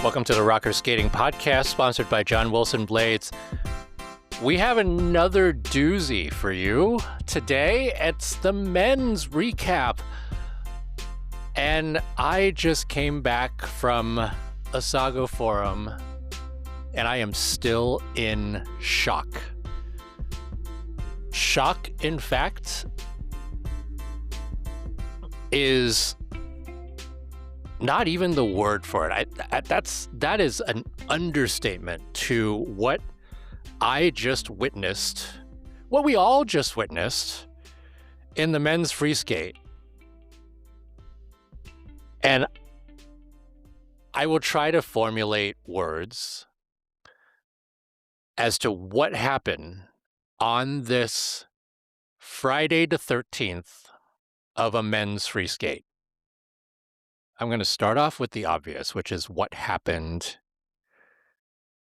Welcome to the Rocker Skating Podcast, sponsored by John Wilson Blades. We have another doozy for you. Today, it's the men's recap. And I just came back from Asago Forum, and I am still in shock. Shock, in fact, is not even the word for it. That is an understatement to what I just witnessed, what we all just witnessed in the men's free skate. And I will try to formulate words as to what happened on this Friday the 13th of a men's free skate. I'm going to start off with the obvious, which is what happened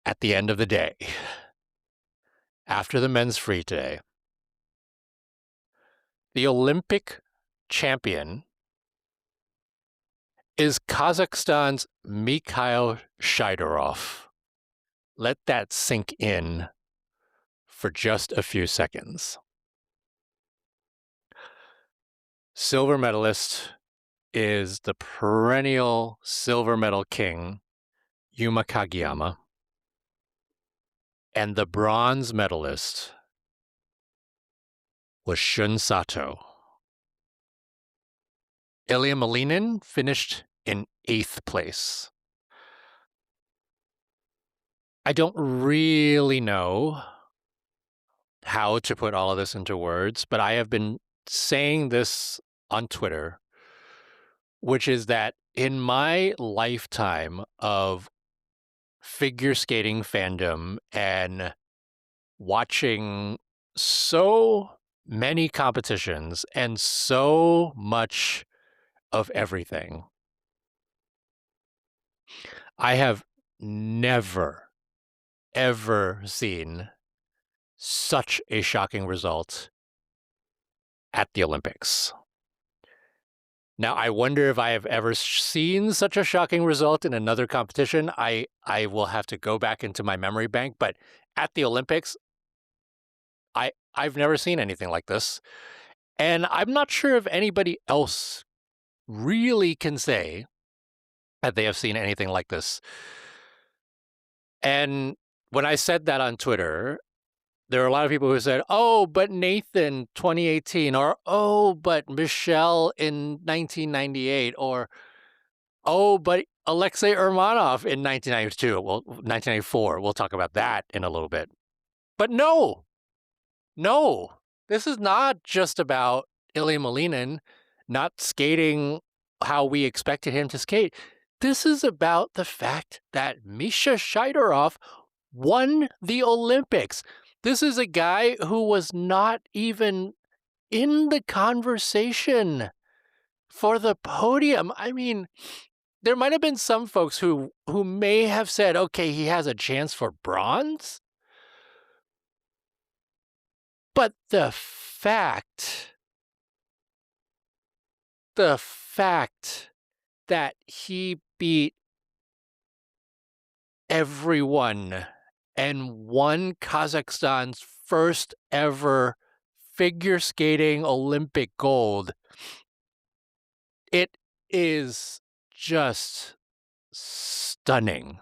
at the end of the day, after the men's free today. The Olympic champion is Kazakhstan's Mikhail Shaidorov. Let that sink in for just a few seconds. Silver medalist is the perennial silver medal king, Yuma Kagiyama. And the bronze medalist was Shun Sato. Ilia Malinin finished in 8th place. I don't really know how to put all of this into words, but I have been saying this on Twitter, which is that in my lifetime of figure skating fandom and watching so many competitions and so much of everything, I have never, ever seen such a shocking result at the Olympics. Now, I wonder if I have ever seen such a shocking result in another competition. I will have to go back into my memory bank, but at the Olympics, I've never seen anything like this. And I'm not sure if anybody else really can say that they have seen anything like this. And when I said that on Twitter, there are a lot of people who said, oh, but Nathan 2018, or oh, but Michelle in 1998, or oh, but Alexei Urmanov in 1992, well, 1994. We'll talk about that in a little bit. But no, this is not just about Ilia Malinin not skating how we expected him to skate. This is about the fact that Mikhail Shaidorov won the Olympics. This is a guy who was not even in the conversation for the podium. I mean, there might have been some folks who may have said, okay, he has a chance for bronze. But the fact that he beat everyone and won Kazakhstan's first ever figure skating Olympic gold, it is just stunning.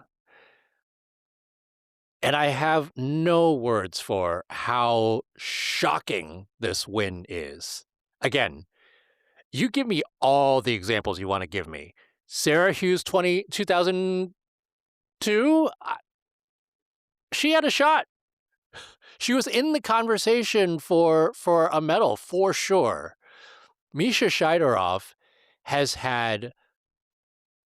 And I have no words for how shocking this win is. Again, you give me all the examples you want to give me. Sarah Hughes 2002, she had a shot. She was in the conversation for a medal, for sure. Mikhail Shaidorov has had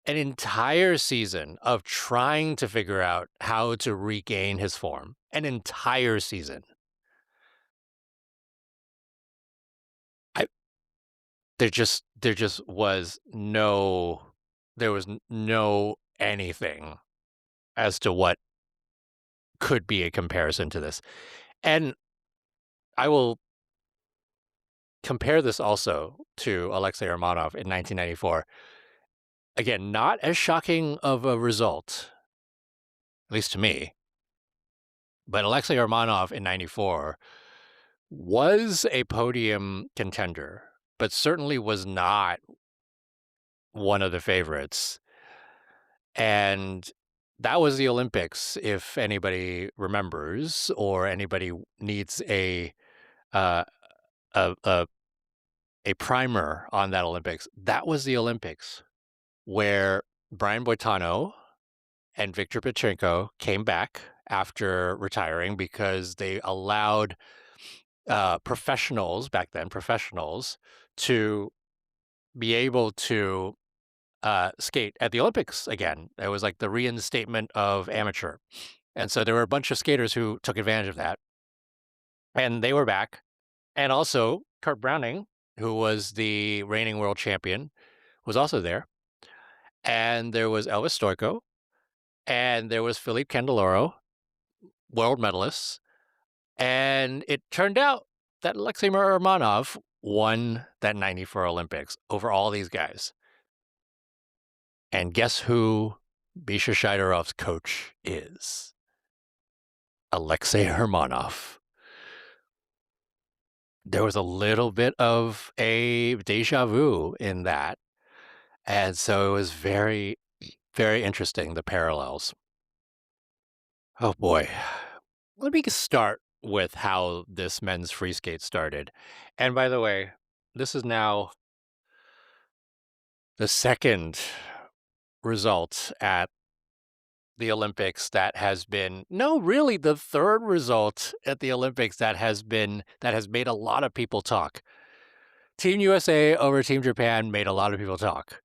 an entire season of trying to figure out how to regain his form. An entire season. There was no anything as to what could be a comparison to this. And I will compare this also to Alexei Urmanov in 1994. again, not as shocking of a result, at least to me, but Alexei Romanov in 94 was a podium contender, but certainly was not one of the favorites. And that was the Olympics, if anybody remembers or anybody needs uh, a a a primer on that Olympics. That was the Olympics where Brian Boitano and Viktor Petchenko came back after retiring because they allowed professionals back then, professionals, to be able to skate at the Olympics again. It was like the reinstatement of amateur. And so there were a bunch of skaters who took advantage of that. And they were back. And also, Kurt Browning, who was the reigning world champion, was also there. And there was Elvis Stoico. And there was Philippe Candeloro, world medalists. And it turned out that Alexei Romanov won that 94 Olympics over all these guys. And guess who Misha Shaidorov's coach is? Alexei Romanov. There was a little bit of a deja vu in that. And so it was very, very interesting, the parallels. Oh boy. Let me start with how this men's free skate started. And by the way, this is now the second result at the Olympics that has been, no, really the third result at the Olympics that has made a lot of people talk. Team USA over Team Japan made a lot of people talk.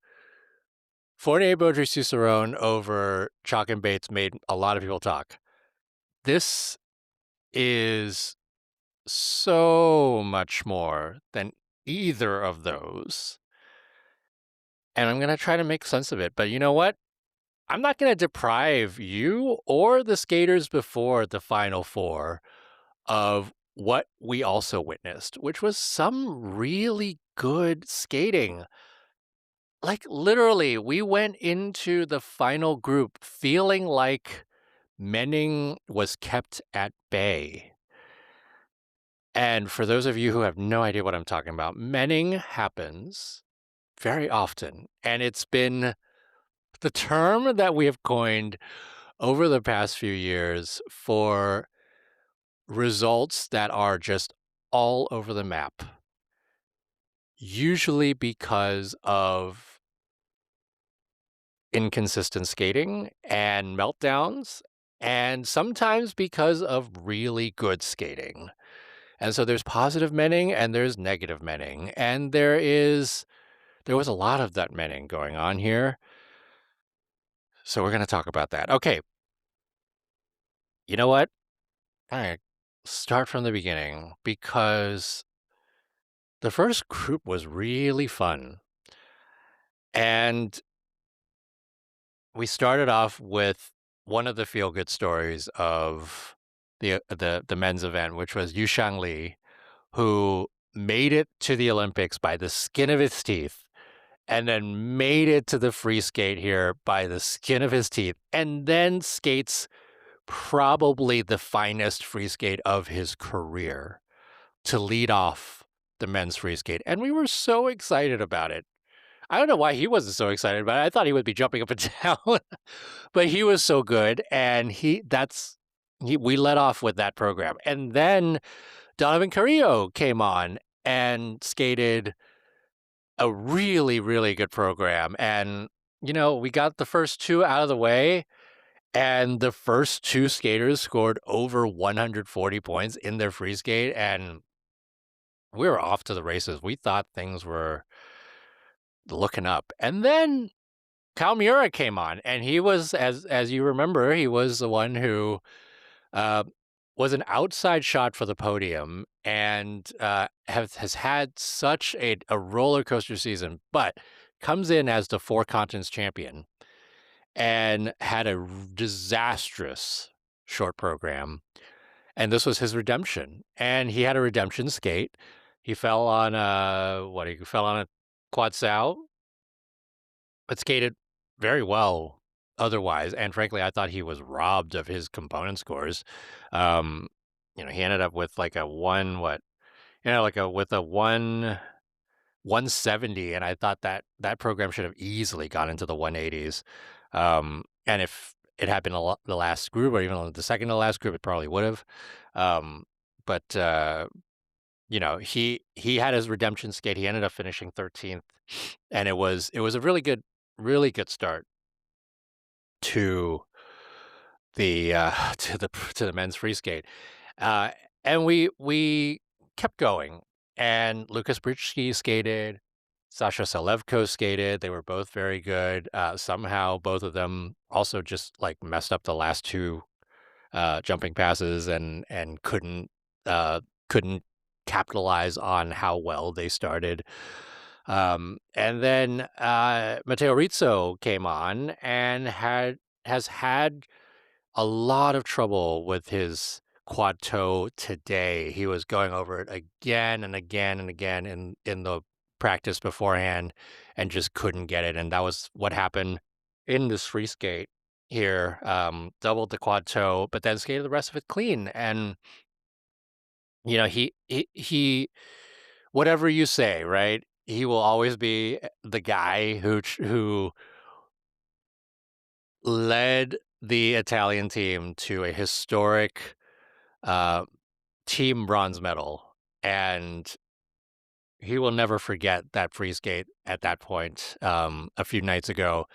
Fournier Baudry Cicerone over Chalk and Bates made a lot of people talk. This is so much more than either of those. And I'm going to try to make sense of it. But you know what? I'm not going to deprive you or the skaters before the Final Four of what we also witnessed, which was some really good skating. Like, literally, we went into the final group feeling like Menning was kept at bay. And for those of you who have no idea what I'm talking about, Menning happens very often. And it's been the term that we have coined over the past few years for results that are just all over the map, usually because of inconsistent skating and meltdowns, and sometimes because of really good skating. And so there's positive menning and there's negative menning, and there was a lot of that menning going on here. So we're going to talk about that. Okay. You know what? All right. Start from the beginning because the first group was really fun. And we started off with one of the feel-good stories of the men's event, which was Yu Shangli, who made it to the Olympics by the skin of his teeth, and then made it to the free skate here by the skin of his teeth, and then skates probably the finest free skate of his career to lead off the men's free skate. And we were so excited about it. I don't know why he wasn't so excited about it. I thought he would be jumping up and down, but he was so good. And we let off with that program. And then Donovan Carrillo came on and skated a really, really good program. And, we got the first two out of the way. And the first two skaters scored over 140 points in their free skate. And we were off to the races. We thought things were looking up. And then Kyle Miura came on, and he was, as you remember, he was the one who was an outside shot for the podium and has had such a roller coaster season, but comes in as the four continents champion and had a disastrous short program. And this was his redemption. And he had a redemption skate. He fell on he fell on a quad sow. but skated very well otherwise. And frankly, I thought he was robbed of his component scores. Um, he ended up with like a one, what, like a with a 170, and I thought that that program should have easily gone into the 180s. And if it had been the last group, or even the second to last group, it probably would have. Um, but he had his redemption skate. He ended up finishing 13th, and it was a really good start to the to the men's free skate. Uh, and we kept going, and Lucas Britschke skated, Sasha Selevko skated. They were both very good. Somehow, both of them also just like messed up the last two jumping passes, and couldn't capitalize on how well they started. And then Matteo Rizzo came on and has had a lot of trouble with his quad toe today. He was going over it again and again and again in the practice beforehand, and just couldn't get it. And that was what happened in this free skate here. Doubled the quad toe, but then skated the rest of it clean. And he whatever you say, right? He will always be the guy who led the Italian team to a historic uh, team bronze medal, and he will never forget that free skate at that point a few nights ago.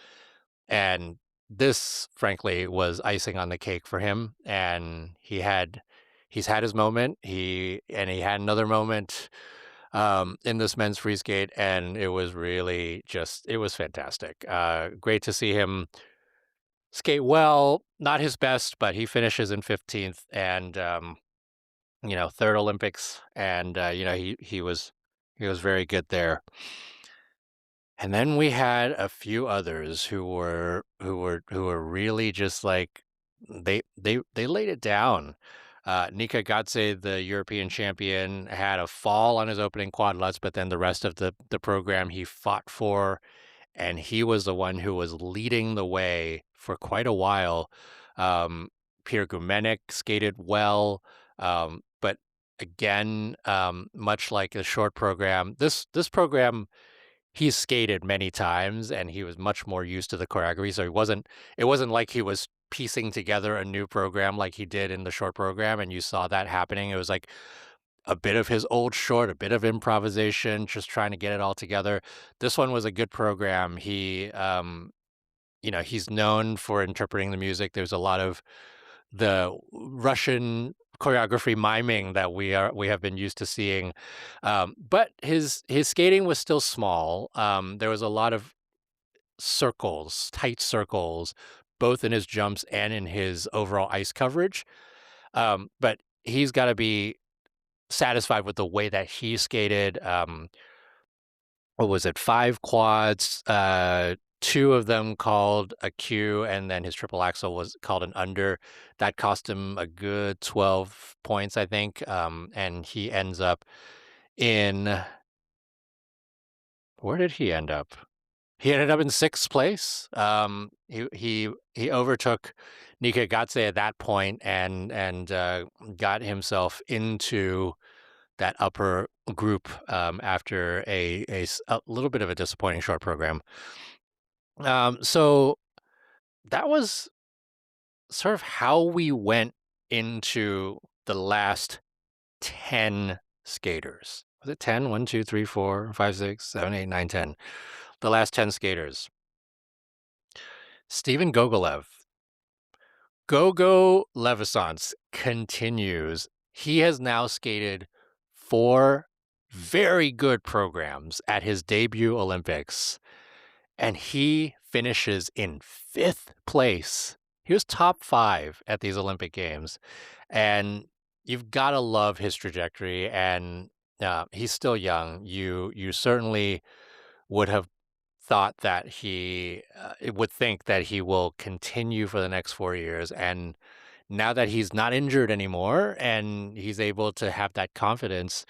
And this, frankly, was icing on the cake for him. And he's had his moment. He had another moment in this men's free skate, and it was really it was fantastic. Great to see him skate well. Not his best, but he finishes in 15th, and third Olympics, and he was very good there. And then we had a few others who were really just like they laid it down. Nika Gatze, the European champion, had a fall on his opening quad lutz, but then the rest of the program he fought for, and he was the one who was leading the way for quite a while. Pierre Gumenek skated well, but again, much like the short program, this program he's skated many times, and he was much more used to the choreography. So it wasn't like he was piecing together a new program like he did in the short program, and you saw that happening. It was like a bit of his old short, a bit of improvisation, just trying to get it all together. This one was a good program. He's known for interpreting the music. There's a lot of the Russian choreography miming that we have been used to seeing, but his skating was still small. There was a lot of circles, tight circles, both in his jumps and in his overall ice coverage. But he's got to be satisfied with the way that he skated. What was it? 5 quads, 2 of them called a Q, and then his triple axel was called an under. That cost him a good 12 points, I think. And he ends up in where did he end up? He ended up in 6th place. He overtook Nika Gatze at that point, and got himself into that upper group after a little bit of a disappointing short program. So that was sort of how we went into the last 10 skaters. Was it 10? 1, 2, 3, 4, 5, 6, 7, 8, 9, 10. The last 10 skaters. Steven Gogolev. Gogo Levissance continues. He has now skated 4 very good programs at his debut Olympics, and he finishes in 5th place. He was top 5 at these Olympic Games, and you've got to love his trajectory. And he's still young. You certainly would have thought that he would think that he will continue for the next 4 years. And now that he's not injured anymore and he's able to have that confidence,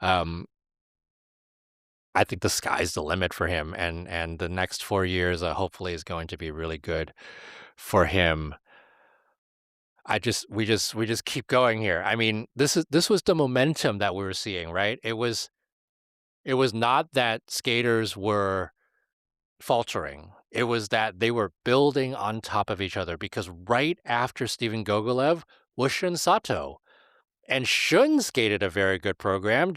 um, I think the sky's the limit for him, and the next 4 years, hopefully is going to be really good for him. We just keep going here. I mean, this was the momentum that we were seeing, right? It was not that skaters were faltering. It was that they were building on top of each other because right after Steven Gogolev was Shun Sato. And Shun skated a very good program.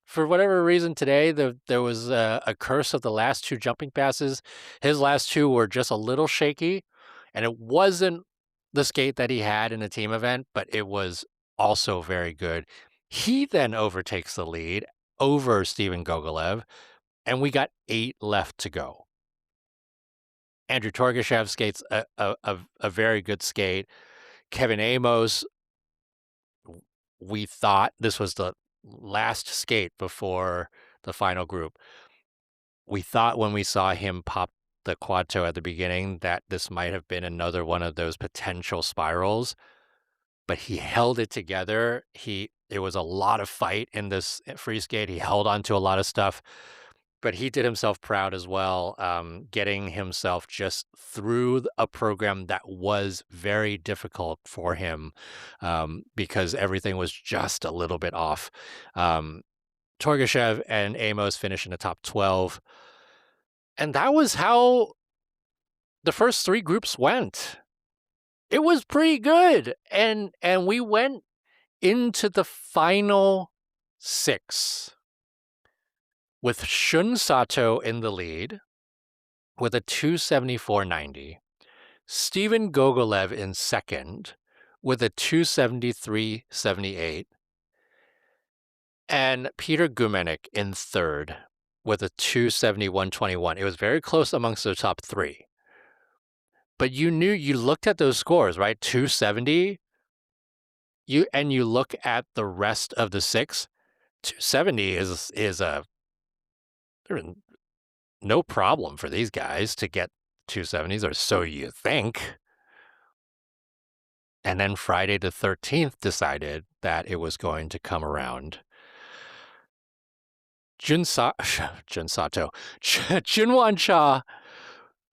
For whatever reason today, there was a curse of the last two jumping passes. His last two were just a little shaky, and it wasn't the skate that he had in a team event, but it was also very good. He then overtakes the lead over Steven Gogolev, and we got 8 left to go. Andrew Torgashev skates a very good skate. Kevin Amos, we thought this was the last skate before the final group. We thought when we saw him pop the quad toe at the beginning that this might have been another one of those potential spirals, but he held it together. It was a lot of fight in this free skate. He held on to a lot of stuff, but he did himself proud as well, getting himself just through a program that was very difficult for him, because everything was just a little bit off. Torgashev and Amos finished in the top 12. And that was how the first 3 groups went. It was pretty good. And we went into the final 6 with Shun Sato in the lead with a 274.90, Steven Gogolev in second with a 273.78, and Peter Gumenik in third with a 271.21. It was very close amongst the top 3. But you looked at those scores, right? 270. You look at the rest of the 6, 270 is no problem for these guys to get 270s, or so you think. And then Friday the 13th decided that it was going to come around. Junwan Cha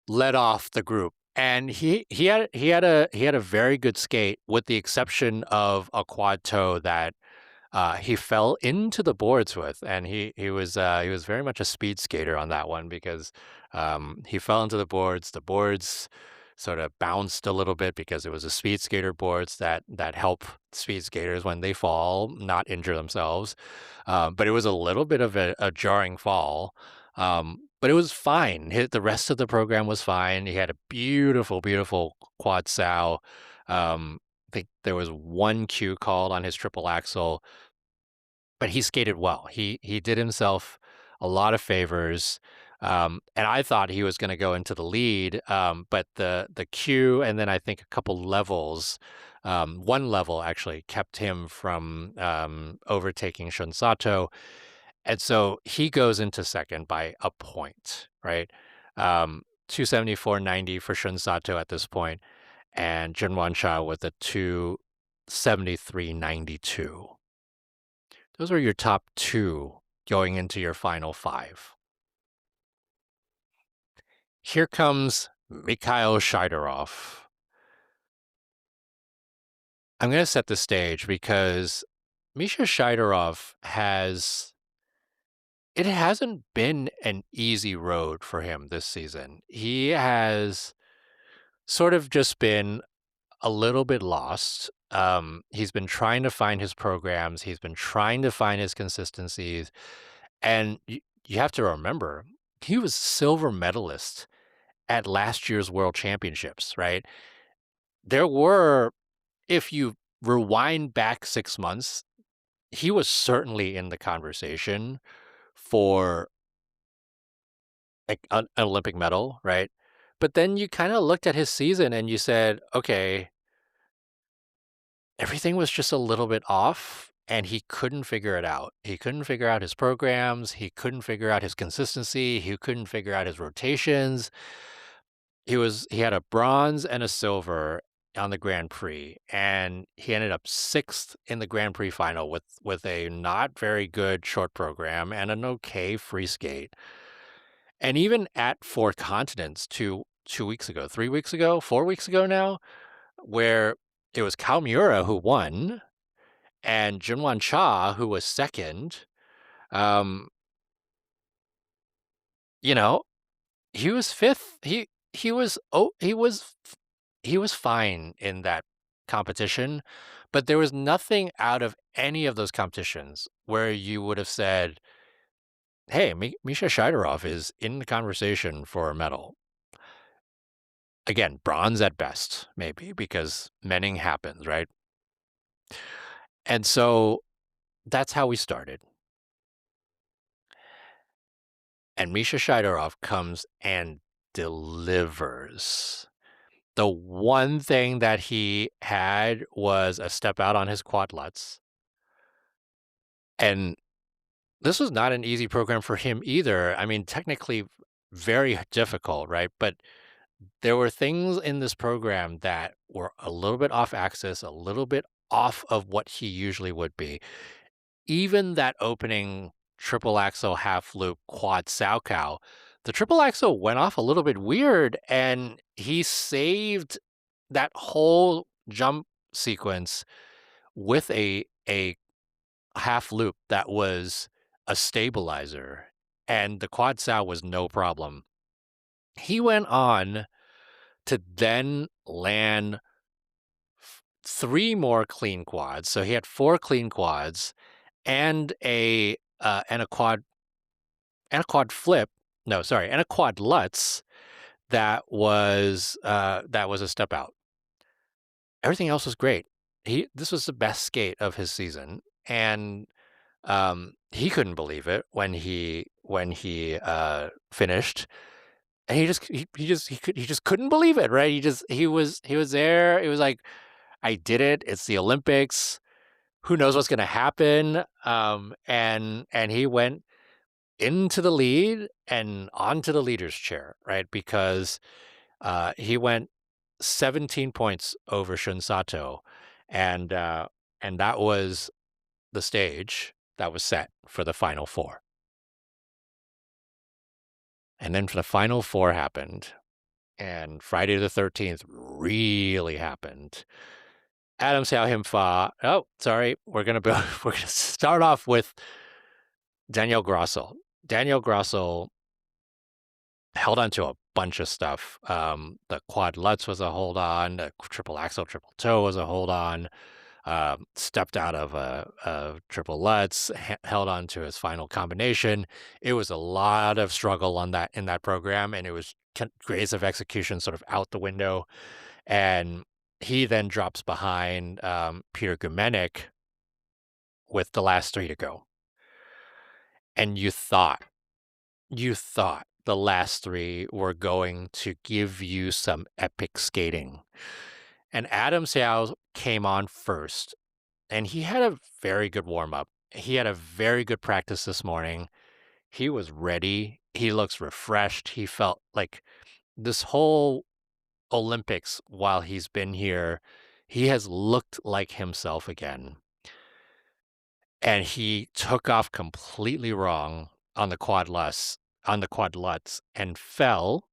led off the group, and he had a very good skate, with the exception of a quad toe that he fell into the boards with, and he was very much a speed skater on that one, because he fell into the boards. The boards sort of bounced a little bit because it was a speed skater boards that help speed skaters when they fall not injure themselves. But it was a little bit of a jarring fall. But it was fine. The rest of the program was fine. He had a beautiful, beautiful quad sow. I think there was one cue called on his triple axel, but he skated well. He did himself a lot of favors. And I thought he was going to go into the lead, but the cue, and then I think a couple levels, one level actually kept him from overtaking Shun Sato. And so he goes into second by a point, right? 274.90 for Shun Sato at this point, and Junwan Cha with a 273.92. Those are your top 2 going into your final 5. Here comes Mikhail Shaidorov. I'm going to set the stage because Misha Shaidorov it hasn't been an easy road for him this season. He has sort of just been a little bit lost. He's been trying to find his programs. He's been trying to find his consistencies. And you have to remember, he was silver medalist at last year's World Championships, right? There were, if you rewind back 6 months, he was certainly in the conversation for an Olympic medal, right? But then you kind of looked at his season and you said, okay, everything was just a little bit off, and he couldn't figure it out. He couldn't figure out his programs. He couldn't figure out his consistency. He couldn't figure out his rotations. He had a bronze and a silver, on the Grand Prix, and he ended up 6th in the Grand Prix final with a not very good short program and an okay free skate. And even at Four Continents 2 weeks ago, 3 weeks ago, 4 weeks ago now, where it was Kawamura who won and Junwan Cha who was second, um, you know, he was fifth. He was fine in that competition, but there was nothing out of any of those competitions where you would have said, "Hey, Misha Shaidorov is in the conversation for a medal." Again, bronze at best, maybe because menning happens, right? And so that's how we started. And Misha Shaidorov comes and delivers. The one thing that he had was a step out on his quad lutz. And this was not an easy program for him either. I mean, technically very difficult, right? But there were things in this program that were a little bit off axis, a little bit off of what he usually would be. Even that opening triple axel half loop quad Salchow, the triple axel went off a little bit weird, and he saved that whole jump sequence with a half loop that was a stabilizer, and the quad Sal was no problem. He went on to then land 3 more clean quads, so he had 4 clean quads and a quad flip. No, sorry, and a quad lutz that was a step out. Everything else was great. This was the best skate of his season, and he couldn't believe it when he finished. And he just couldn't believe it, right? He was there. It was like, I did it. It's the Olympics. Who knows what's going to happen? And he went into the lead and onto the leader's chair, right? Because he went 17 points over Shun Sato, and that was the stage that was set for the final four. And then the final four happened, and Friday the 13th really happened. Adam Him Himfa. Oh, sorry. We're gonna start off with Daniel Grossel. Daniel Grossel held on to a bunch of stuff. The quad lutz was a hold on. The triple axel, triple toe was a hold on. Stepped out of a triple lutz, held on to his final combination. It was a lot of struggle in that program, and it was grace of execution sort of out the window. And he then drops behind Peter Gumenik with the last 3 to go. And you thought the last 3 were going to give you some epic skating. And Adam Hsiao came on first, and he had a very good warm-up. He had a very good practice this morning. He was ready. He looks refreshed. He felt like this whole Olympics, while he's been here, he has looked like himself again. And he took off completely wrong on the quad lutz, and fell,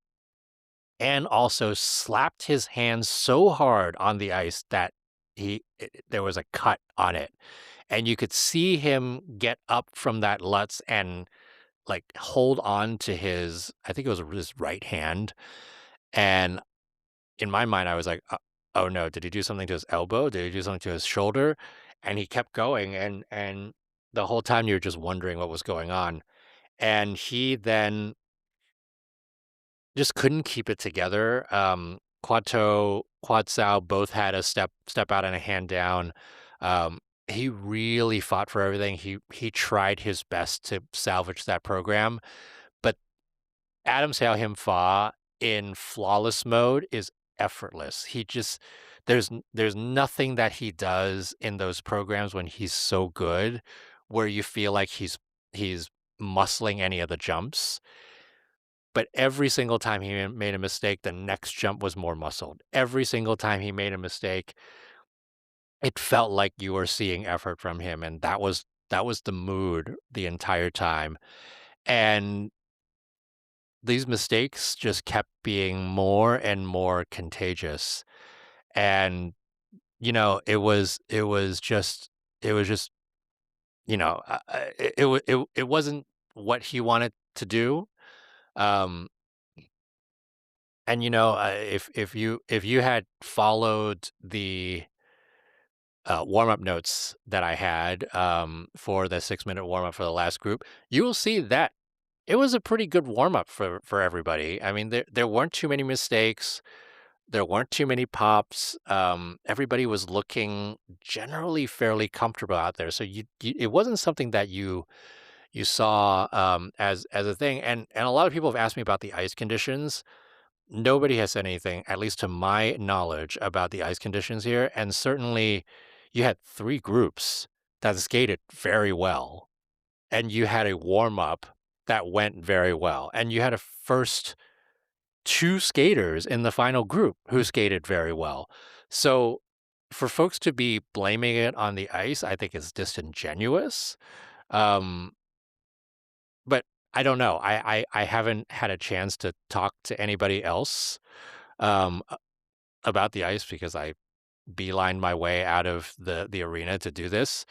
and also slapped his hands so hard on the ice that there was a cut on it. And you could see him get up from that lutz and like hold on to I think it was his right hand. And in my mind, I was like, oh no, did he do something to his elbow? Did he do something to his shoulder? And he kept going. And the whole time you're just wondering what was going on. And he then just couldn't keep it together. Quad toe, quad sow both had a step out and a hand down. He really fought for everything. He tried his best to salvage that program, but Adam Hsiao Him Fa in flawless mode is effortless. There's nothing that he does in those programs when he's so good where you feel like he's muscling any of the jumps. but every single time he made a mistake, the next jump was more muscled. Every single time he made a mistake, it felt like you were seeing effort from him, and that was the mood the entire time. And these mistakes just kept being more and more contagious. And it was just it wasn't what he wanted to do. Um and if you had followed the warm-up notes that I had for the 6-minute warm-up for the last group, you will see that it was a pretty good warm-up for everybody. I mean, there weren't too many mistakes. There weren't too many pops. Everybody was looking generally fairly comfortable out there. So it wasn't something that you saw as a thing. And a lot of people have asked me about the ice conditions. Nobody has said anything, at least to my knowledge, about the ice conditions here. And certainly, you had 3 groups that skated very well, and you had a warm up that went very well, and you had a first 2 skaters in the final group who skated very well. So for folks to be blaming it on the ice, I think is disingenuous. Um, but I don't know. I haven't had a chance to talk to anybody else about the ice because I beelined my way out of the arena to do this.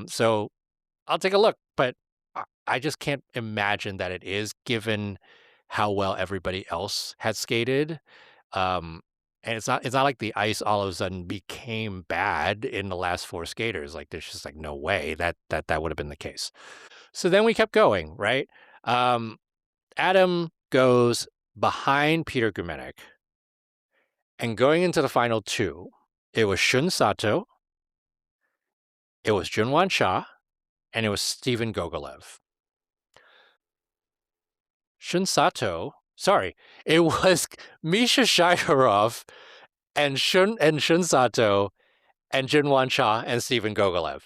So I'll take a look, but I just can't imagine that it is given how well everybody else had skated. Um, and it's not like the ice all of a sudden became bad in the last 4 skaters. Like there's just like no way that would have been the case. So then we kept going, right? Um, Adam goes behind Peter Gumenek, and going into the final 2, it was Shun Sato, it was Junwan Cha, and it was Steven Gogolev. Shun Sato, sorry, it was Misha Shaidorov and Shun Sato and Junwan Cha and Steven Gogolev.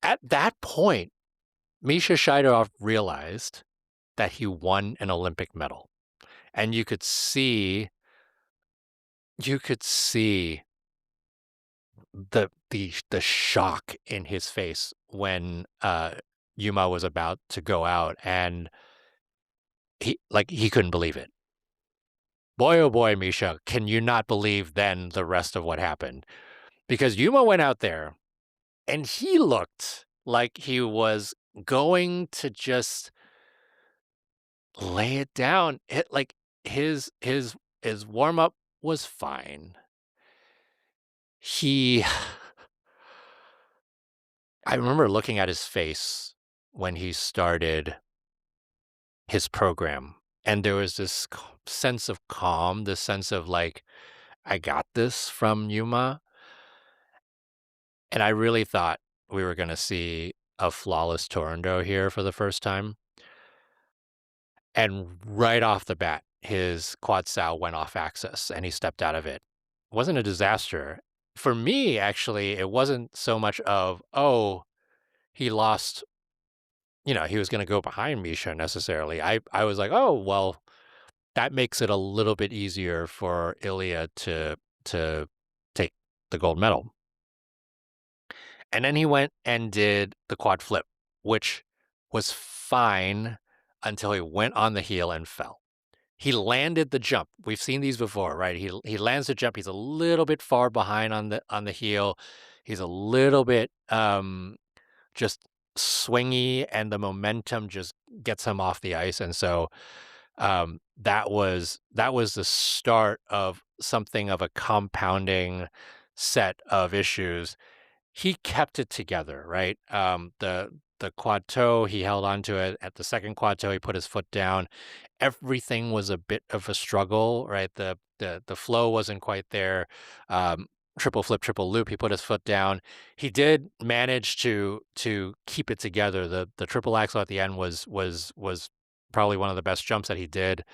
At that point, Misha Shaidorov realized that he won an Olympic medal. And you could see the shock in his face when Yuma was about to go out, and he couldn't believe it. Boy, oh boy, Misha, can you not believe then the rest of what happened? Because Yuma went out there and he looked like he was going to just lay it down. His warm up was fine. He I remember looking at his face when he started his program, and there was this sense of calm, this sense of like, I got this from Yuma. And I really thought we were going to see a flawless Torrendo here for the first time. And right off the bat, his quad sow went off axis and he stepped out of it. It wasn't a disaster. For me, actually, it wasn't so much of, oh, he lost, he was going to go behind Misha necessarily. I was like, oh, well, that makes it a little bit easier for Ilia to take the gold medal. And then he went and did the quad flip, which was fine until he went on the heel and fell. He landed the jump. We've seen these before, right? He lands the jump. He's a little bit far behind on the heel. He's a little bit just swingy, and the momentum just gets him off the ice. And so that was the start of something of a compounding set of issues. He kept it together, right? The quad toe, he held on to it. At the second quad toe, he put his foot down. Everything was a bit of a struggle, right? The flow wasn't quite there. Triple flip, triple loop. He put his foot down. He did manage to keep it together. The triple axel at the end was probably one of the best jumps that he did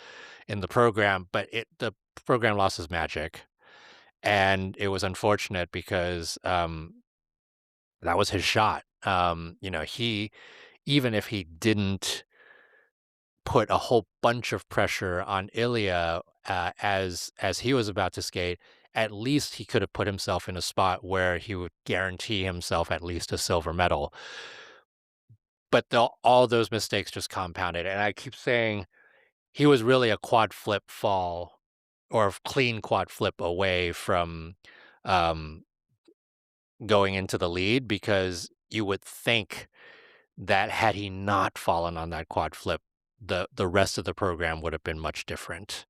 in the program, but the program lost his magic, and it was unfortunate because that was his shot. He even if he didn't put a whole bunch of pressure on Ilia as he was about to skate. At least he could have put himself in a spot where he would guarantee himself at least a silver medal. But all those mistakes just compounded. And I keep saying he was really a quad flip fall or a clean quad flip away from um, going into the lead, because you would think that had he not fallen on that quad flip, the rest of the program would have been much different.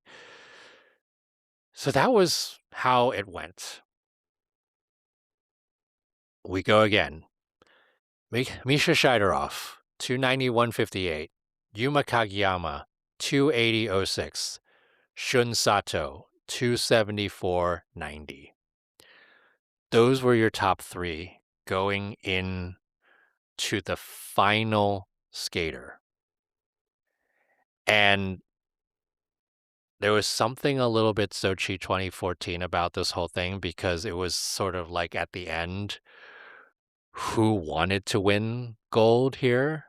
So that was how it went. We go again. Misha Shaidorov, 290-158. Yuma Kagiyama, 280-06. Shun Sato, 274-90. Those were your top three going in to the final skater. And there was something a little bit Sochi 2014 about this whole thing, because it was sort of like at the end, who wanted to win gold here?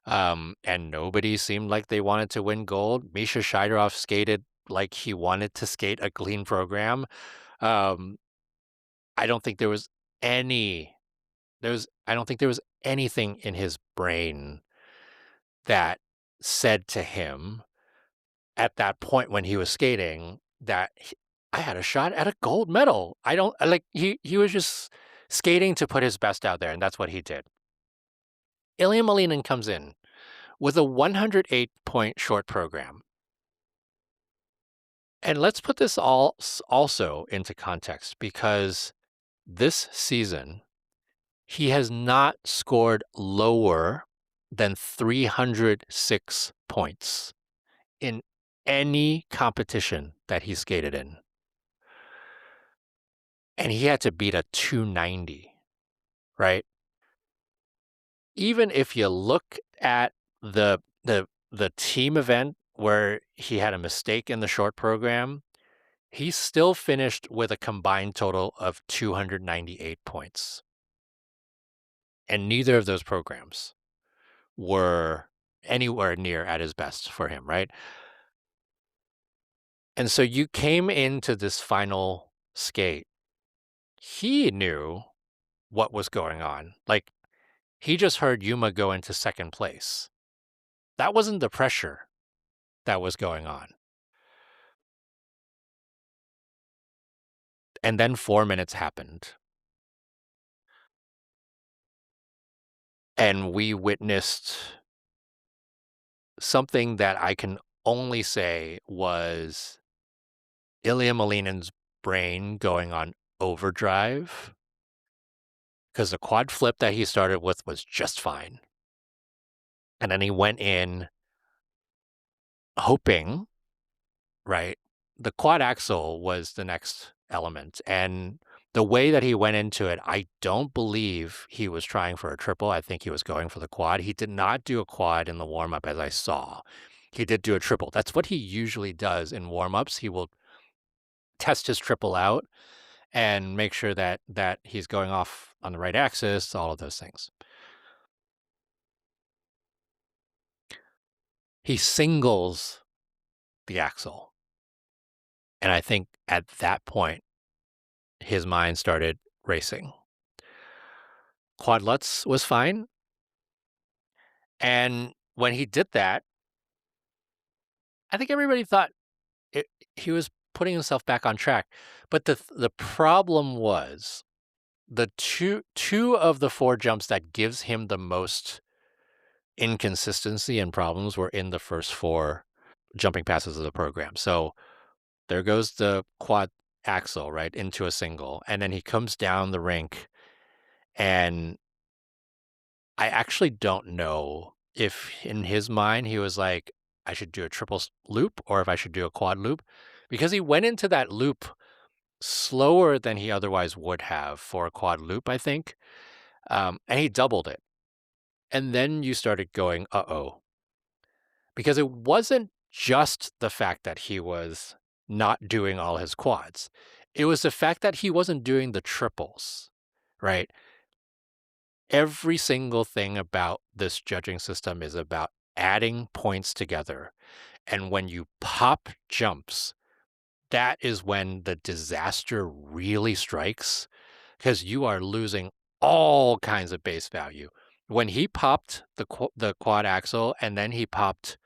And nobody seemed like they wanted to win gold. Misha Shaidorov skated like he wanted to skate a clean program. Um, I don't think there was anything in his brain that said to him at that point when he was skating that I had a shot at a gold medal. I don't like he was just skating to put his best out there, and that's what he did. Ilia Malinin comes in with a 108-point short program. And let's put this also into context, because this season he has not scored lower than 306 points in any competition that he skated in. And he had to beat a 290, right? Even if you look at the team event where he had a mistake in the short program, he still finished with a combined total of 298 points. And neither of those programs were anywhere near at his best for him, right? And so you came into this final skate. He knew what was going on. Like, he just heard Yuma go into second place. That wasn't the pressure that was going on. And then 4 minutes happened. And we witnessed something that I can only say was Ilia Malinin's brain going on overdrive, because the quad flip that he started with was just fine. And then he went in hoping, right? The quad axel was the next element. And the way that he went into it, I don't believe he was trying for a triple. I think he was going for the quad. He did not do a quad in the warm-up, as I saw. He did do a triple. That's what he usually does in warm-ups. He will test his triple out and make sure that he's going off on the right axis, all of those things. He singles the axle. And I think at that point, his mind started racing. Quad Lutz was fine. And when he did that, I think everybody thought he was putting himself back on track. But the problem was the two of the four jumps that gives him the most inconsistency and problems were in the first four jumping passes of the program. So there goes the quad axle, right, into a single. And then he comes down the rink, and I actually don't know if in his mind he was like, I should do a triple loop or if I should do a quad loop, because he went into that loop slower than he otherwise would have for a quad loop, I think. And he doubled it. And then you started going, uh-oh. Because it wasn't just the fact that he was not doing all his quads. It was the fact that he wasn't doing the triples, right? Every single thing about this judging system is about adding points together. And when you pop jumps, that is when the disaster really strikes because you are losing all kinds of base value. When he popped the quad axle and then he popped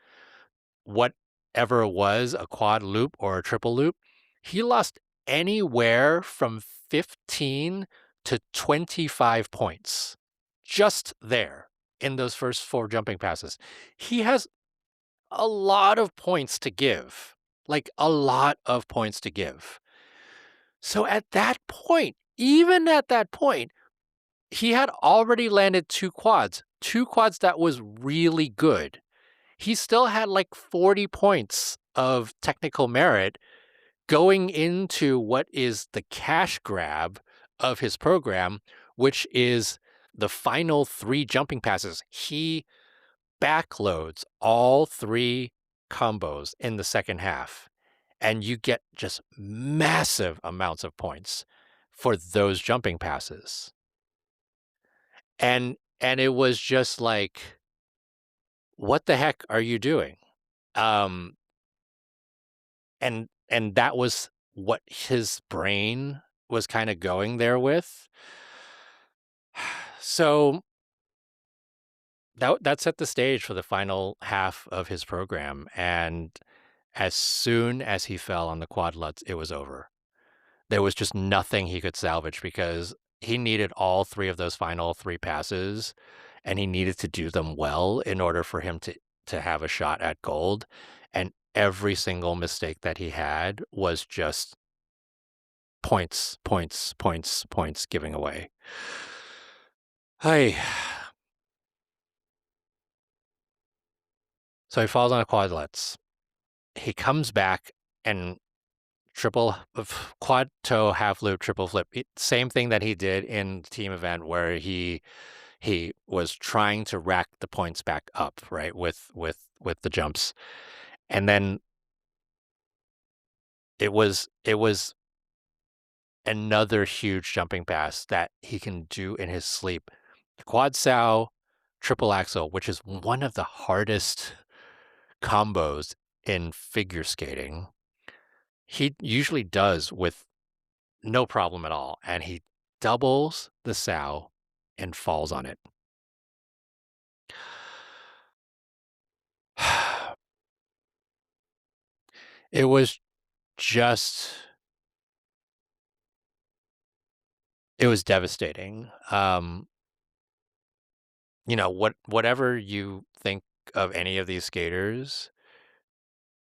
whatever it was, a quad loop or a triple loop, he lost anywhere from 15 to 25 points just there in those first 4 jumping passes. He has a lot of points to give, like a lot of points to give. So at that point, even at that point, he had already landed 2 quads that was really good. He still had like 40 points of technical merit going into what is the cash grab of his program, which is the final 3 jumping passes. He backloads all 3 combos in the second half, and you get just massive amounts of points for those jumping passes. And it was just like, what the heck are you doing? Um, and that was what his brain was kind of going there with. So that set the stage for the final half of his program, and as soon as he fell on the quad luts, it was over. There was just nothing he could salvage because he needed all 3 of those final 3 passes, and he needed to do them well in order for him to have a shot at gold, and every single mistake that he had was just points, points, points, points giving away. Hey. So he falls on a quad lutz. He comes back and quad toe half loop triple flip. Same thing that he did in the team event where he was trying to rack the points back up, right, with the jumps. And then it was another huge jumping pass that he can do in his sleep. Quad sow triple axel, which is one of the hardest combos in figure skating. He usually does with no problem at all, and he doubles the sow and falls on it. It was just it was devastating. Whatever you think of any of these skaters,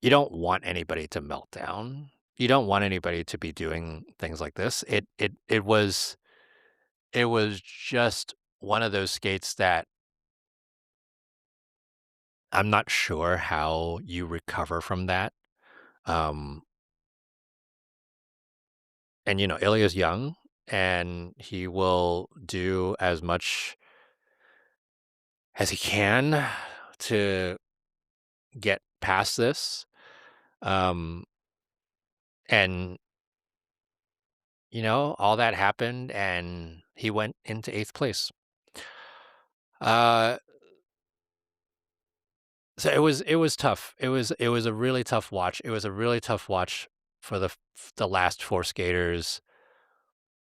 you don't want anybody to melt down. You don't want anybody to be doing things like this. It was just one of those skates that I'm not sure how you recover from that. Um, and Ilya's young, and he will do as much as he can to get past this. Um, and all that happened, and he went into 8th place. Uh, so it was tough. It was a really tough watch. It was a really tough watch for the last 4 skaters.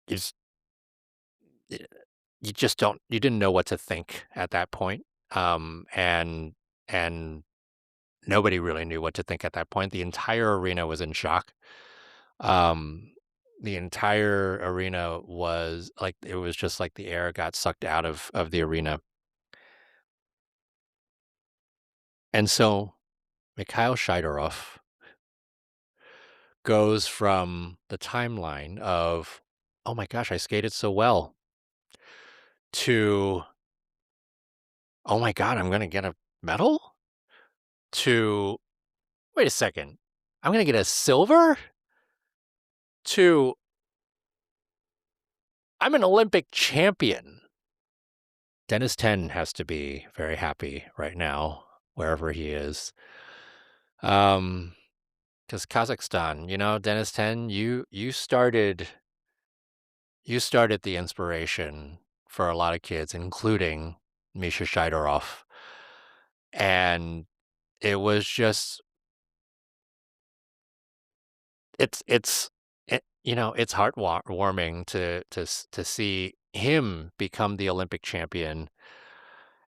You just, you didn't know what to think at that point. And nobody really knew what to think at that point. The entire arena was in shock. Um, the entire arena was like, it was just like the air got sucked out of the arena. And so Mikhail Shaidorov goes from the timeline of, oh my gosh, I skated so well, to, oh my God, I'm going to get a medal, to, wait a second, I'm going to get a silver, to, I'm an Olympic champion. Dennis 10 has to be very happy right now, wherever he is. Because Kazakhstan, Dennis 10, you started the inspiration for a lot of kids, including Misha Shaidorov. And it was just it's it's heartwarming to see him become the Olympic champion.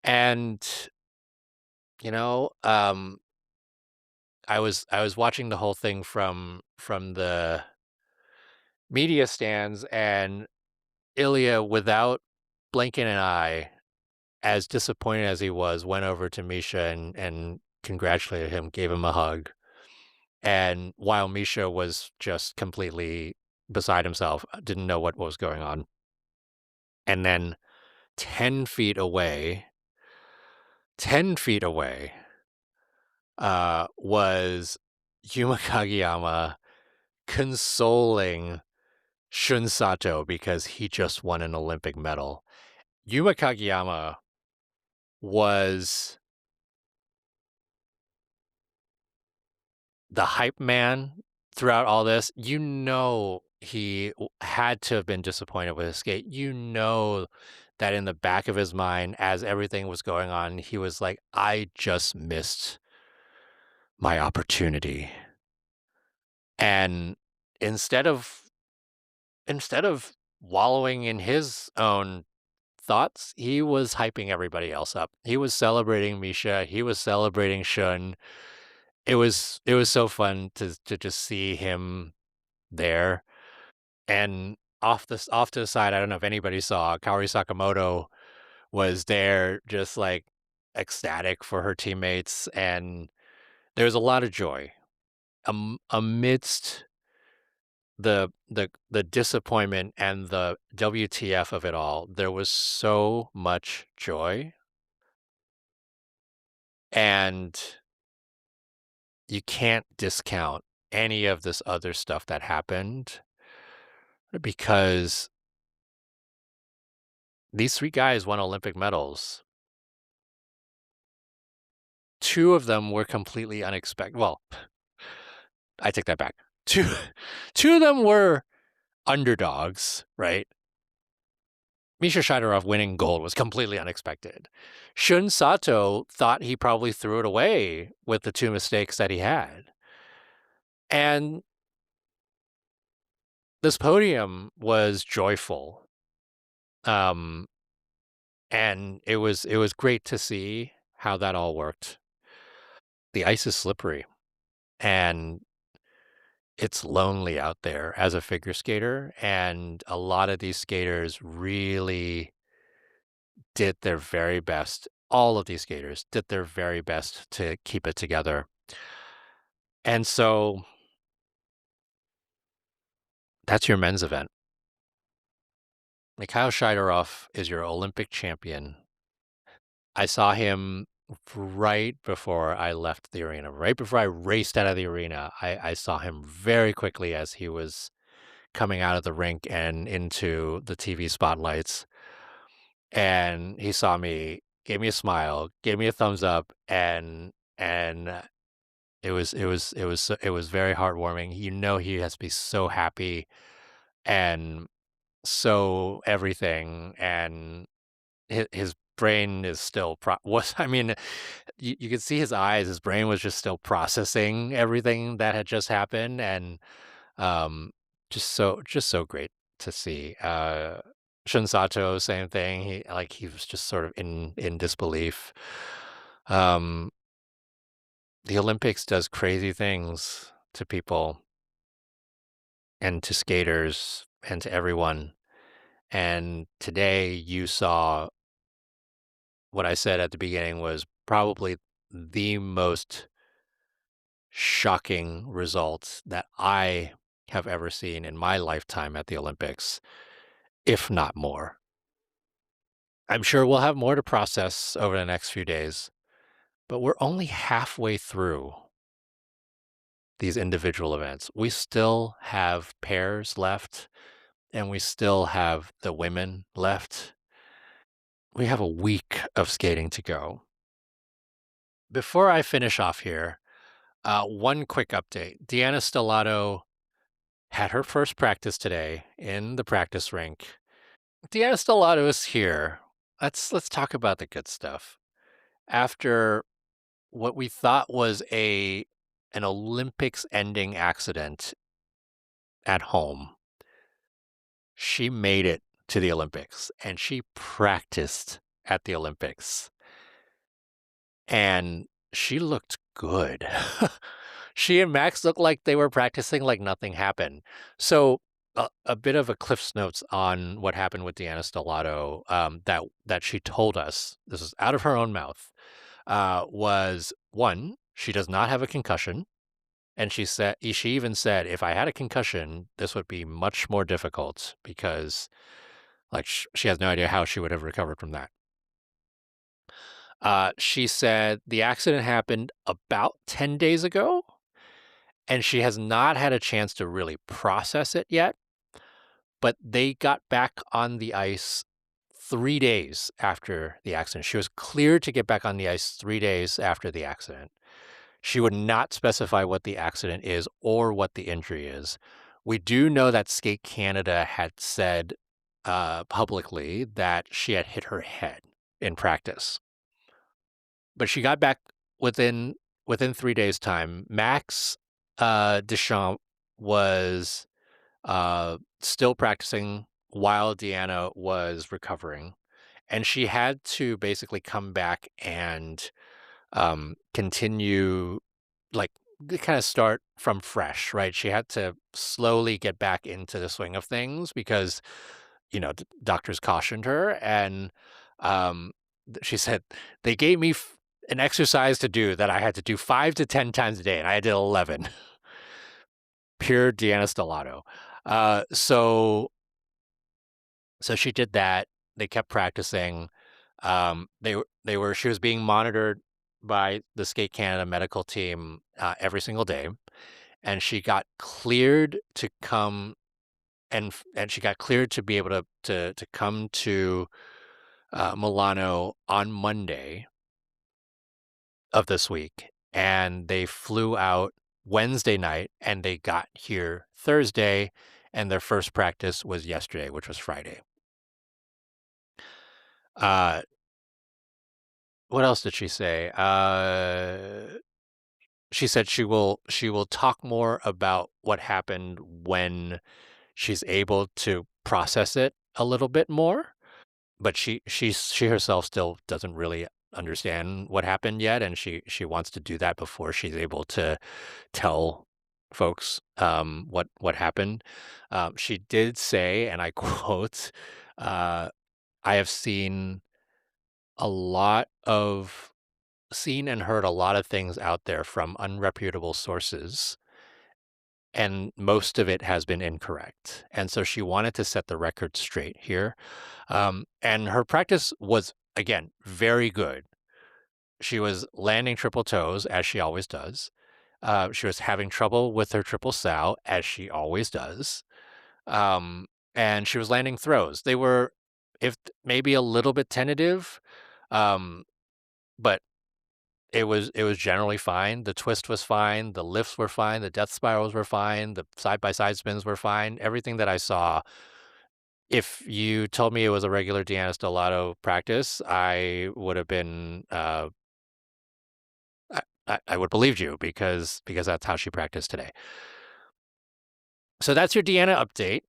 And, you know, I was watching the whole thing from the media stands, and Ilya, without blinking an eye, as disappointed as he was, went over to Misha and congratulated him, gave him a hug. And while Misha was just completely beside himself, didn't know what was going on. And then 10 feet away, 10 feet away, was Yuma Kagiyama consoling Shun Sato because he just won an Olympic medal. Yuma Kagiyama was the hype man throughout all this. He had to have been disappointed with his skate. That in the back of his mind, as everything was going on, he was like, I just missed my opportunity. And instead of instead of wallowing in his own thoughts, he was hyping everybody else up. He was celebrating Misha. He was celebrating Shun. It was so fun to just see him there. And off to the side, I don't know if anybody saw, Kaori Sakamoto was there, just like ecstatic for her teammates, and there was a lot of joy amidst the disappointment and the WTF of it all. There was so much joy, and you can't discount any of this other stuff that happened because these three guys won Olympic medals. Two of them were completely unexpected. Well, I take that back. Two, two of them were underdogs, right? Misha Shaidorov winning gold was completely unexpected. Shun Sato thought he probably threw it away with the two mistakes that he had. And this podium was joyful. Um, and it was great to see how that all worked. The ice is slippery, and it's lonely out there as a figure skater, and a lot of these skaters really did their very best. All of these skaters did their very best to keep it together. And so that's your men's event. Mikhail Shaidorov is your Olympic champion. I saw him right before I left the arena, right before I raced out of the arena. I saw him very quickly as he was coming out of the rink and into the TV spotlights. And he saw me, gave me a smile, gave me a thumbs up, and it was very heartwarming. He has to be so happy and so everything, and his brain is still was I mean, you could see his eyes, his brain was just still processing everything that had just happened, and um just so great to see. Shun Sato, same thing. He was just sort of in disbelief. Um the Olympics does crazy things to people and to skaters and to everyone. And today you saw what I said at the beginning was probably the most shocking result that I have ever seen in my lifetime at the Olympics, if not more. I'm sure we'll have more to process over the next few days, but we're only halfway through these individual events. We still have pairs left, and we still have the women left. We have a week of skating to go. Before I finish off here, one quick update. Deanna Stellato had her first practice today in the practice rink. Deanna Stellato is here. Let's talk about the good stuff. After what we thought was an Olympics ending accident at home. She made it to the Olympics and she practiced at the Olympics and she looked good. She and Max looked like they were practicing like nothing happened. So a bit of a Cliff's Notes on what happened with Deanna Stellato that she told us, this is out of her own mouth, was one, she does not have a concussion. And she even said, if I had a concussion, this would be much more difficult because like she has no idea how she would have recovered from that. She said the accident happened about 10 days ago, and she has not had a chance to really process it yet. But they got back on the ice 3 days after the accident. She was cleared to get back on the ice 3 days after the accident. She would not specify what the accident is or what the injury is. We do know that Skate Canada had said publicly that she had hit her head in practice. But she got back within 3 days' time. Max Deschamps was still practicing while Deanna was recovering, and she had to basically come back and continue, like, kind of start from fresh, right? She had to slowly get back into the swing of things because, doctors cautioned her, and she said they gave me an exercise to do that I had to do 5 to 10 times a day, and I did 11. Pure Deanna Stellato. So she did that. They kept practicing. She was being monitored by the Skate Canada medical team every single day, and she got cleared to come and she got cleared to be able to come to Milano on Monday of this week, and they flew out Wednesday night and they got here Thursday, and their first practice was yesterday, which was Friday. What else did she say? She said she will talk more about what happened when she's able to process it a little bit more. But she herself still doesn't really understand what happened yet, and she wants to do that before she's able to tell folks what happened. She did say, and I quote, "I have seen and heard a lot of things out there from unreputable sources, and most of it has been incorrect." And so she wanted to set the record straight here. And her practice was, again, very good. She was landing triple toes, as she always does. She was having trouble with her triple sow, as she always does. And she was landing throws. They were, if maybe a little bit tentative, but it was generally fine. The twist was fine. The lifts were fine. The death spirals were fine. The side-by-side spins were fine. Everything that I saw, if you told me it was a regular Deanna Stellato practice, I would have been, I would have believed you because that's how she practiced today. So that's your Deanna update.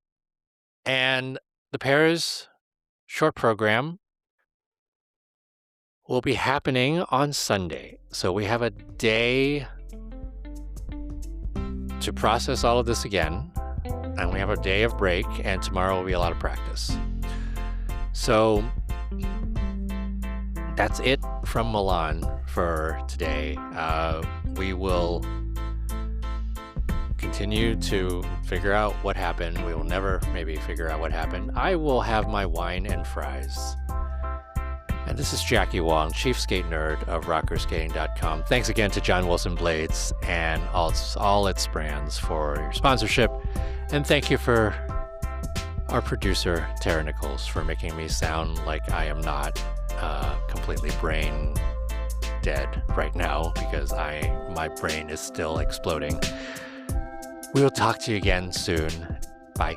And the pair's short program will be happening on Sunday. So we have a day to process all of this again, and we have a day of break, and tomorrow will be a lot of practice. So that's it from Milan for today. We will continue to figure out what happened. We will never maybe figure out what happened. I will have my wine and fries. And this is Jackie Wong, Chief Skate Nerd of rockerskating.com. Thanks again to John Wilson Blades and all its brands for your sponsorship. And thank you for our producer, Tara Nichols, for making me sound like I am not completely brain dead right now, because my brain is still exploding. We will talk to you again soon. Bye.